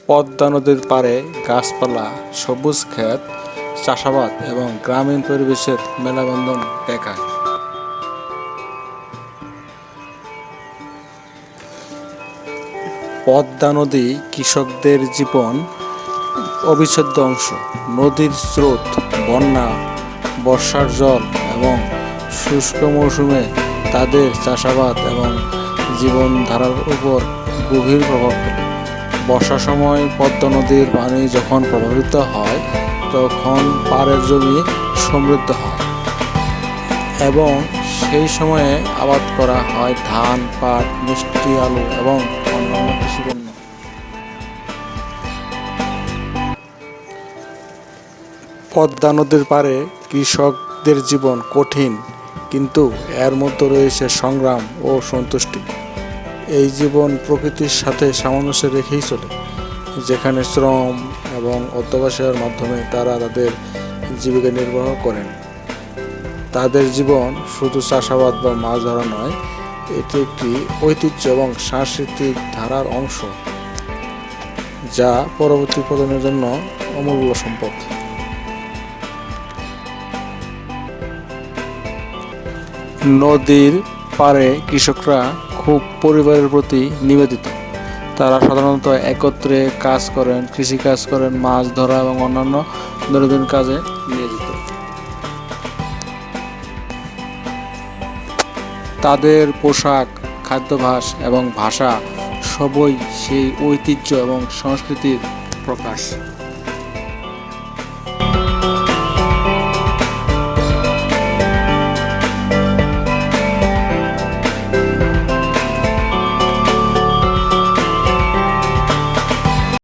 পদ্মা নদীর পাড়ে গাছপালা, সবুজ ক্ষেত, চাষাবাদ এবং গ্রামীণ পরিবেশের মেলবন্ধন দেখায়। পদ্মা নদী কৃষকদের জীবন অবিচ্ছেদ্য অংশ। নদীর স্রোত, বন্যা, বর্ষার জল এবং শুষ্ক মৌসুমে তাদের চাষাবাদ এবং জীবনধারার উপর গভীর প্রভাব ফেলে। বর্ষার সময় পদ্মা নদীর পানি যখন প্রভাবিত হয় তখন পাড়ের জমি সমৃদ্ধ হয় এবং সেই সময়ে আবাদ করা হয় ধান, পাট, মিষ্টি আলু এবং অন্যান্য কৃষিপণ্য। পদ্মা নদীর পাড়ে কৃষকদের জীবন কঠিন, কিন্তু এর মধ্যে রয়েছে সংগ্রাম ও সন্তুষ্টি। এই জীবন প্রকৃতির সাথে সামঞ্জস্য রেখেই চলে, যেখানে শ্রম এবং অধ্যবসায়ের মাধ্যমে তারা তাদের জীবিকা নির্বাহ করেন। তাদের জীবন শুধু চাষাবাদ বা মাছ ধরা নয়, এটি একটি ঐতিহ্য এবং সাংস্কৃতিক ধারার অংশ, যা পরবর্তী প্রজন্মের জন্য অমূল্য সম্পদ। নদীর পাড়ে কৃষকরা খুব পরিবারের প্রতি নিবেদিত। তারা সাধারণত একত্রে কাজ করেন, কৃষিকাজ করেন, মাছ ধরা এবং অন্যান্য দৈনন্দিন কাজে নিয়োজিত। তাদের পোশাক, খাদ্যাভ্যাস এবং ভাষা সবই সেই ঐতিহ্য এবং সংস্কৃতির প্রকাশ।